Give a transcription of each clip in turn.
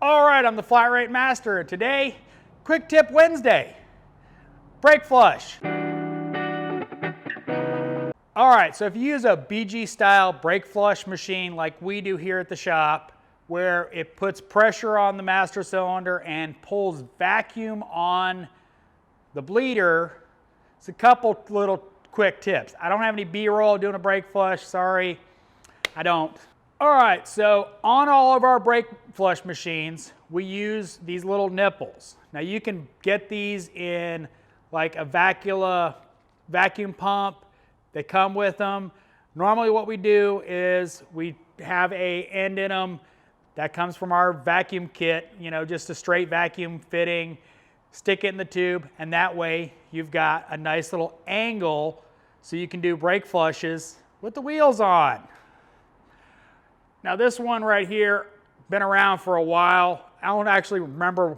All right, I'm the Flat Rate Master. Today, Quick Tip Wednesday, brake flush. All right, so if you use a BG style brake flush machine like we do here at the shop, where it puts pressure on the master cylinder and pulls vacuum on the bleeder, it's a couple little quick tips. I don't have any B-roll doing a brake flush, sorry, I don't. All right, so on all of our brake flush machines, we use these little nipples. Now you can get these in like a vacuum pump. They come with them. Normally what we do is we have a end in them that comes from our vacuum kit, you know, just a straight vacuum fitting, stick it in the tube, and that way you've got a nice little angle so you can do brake flushes with the wheels on. Now this one right here, been around for a while. I don't actually remember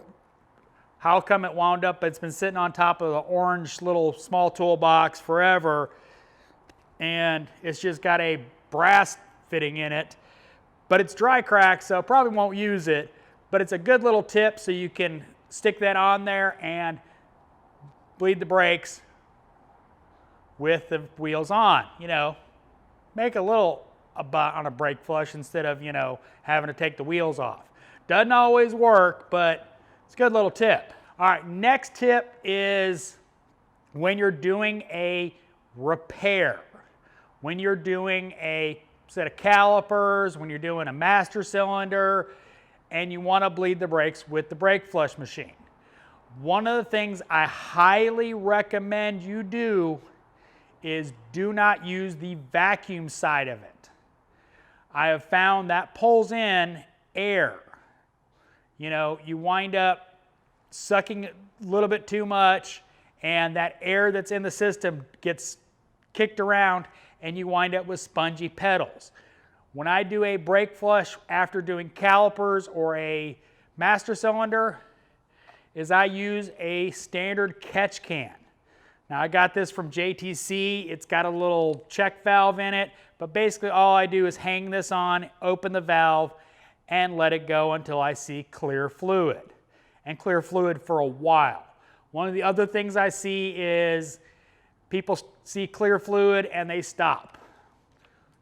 how come it wound up, but it's been sitting on top of the orange little small toolbox forever. And it's just got a brass fitting in it. But it's dry cracked, so probably won't use it. But it's a good little tip so you can stick that on there and bleed the brakes with the wheels on. You know, make a little on a brake flush instead of, you know, having to take the wheels off. Doesn't always work, but it's a good little tip. All right, next tip is when you're doing a repair. When you're doing a set of calipers, when you're doing a master cylinder, and you want to bleed the brakes with the brake flush machine. One of the things I highly recommend you do is do not use the vacuum side of it. I have found that pulls in air. You know, you wind up sucking a little bit too much, and that air that's in the system gets kicked around, and you wind up with spongy pedals. When I do a brake flush after doing calipers or a master cylinder, is I use a standard catch can. Now I got this from JTC. It's got a little check valve in it, but basically all I do is hang this on, open the valve, and let it go until I see clear fluid, and clear fluid for a while. One of the other things I see is people see clear fluid and they stop.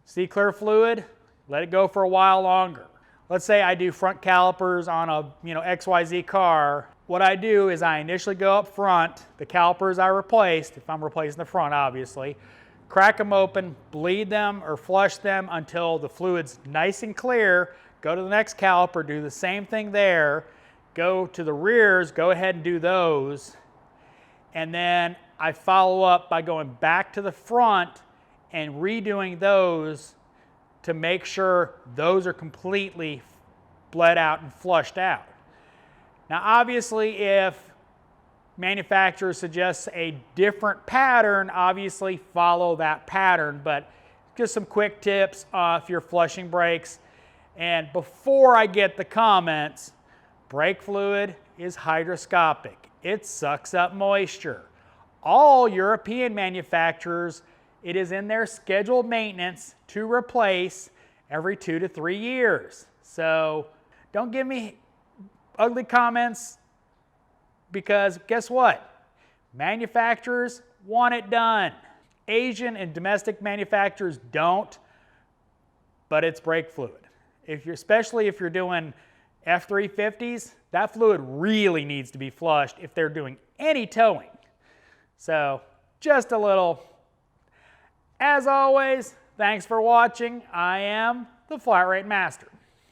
See clear fluid, let it go for a while longer. Let's say I do front calipers on a XYZ car. What I do is I initially go up front, the calipers I replaced, if I'm replacing the front obviously, crack them open, bleed them or flush them until the fluid's nice and clear, go to the next caliper, do the same thing there, go to the rears, go ahead and do those, and then I follow up by going back to the front and redoing those to make sure those are completely bled out and flushed out. Now obviously if manufacturer suggests a different pattern, obviously follow that pattern, but just some quick tips if you're flushing brakes. And before I get the comments, brake fluid is hygroscopic. It sucks up moisture. All European manufacturers, it is in their scheduled maintenance to replace every 2 to 3 years. So don't give me ugly comments, because guess what? Manufacturers want it done. Asian and domestic manufacturers don't, but it's brake fluid. Especially if you're doing F350s, that fluid really needs to be flushed if they're doing any towing. So just a little. As always, thanks for watching. I am the Flat Rate Master.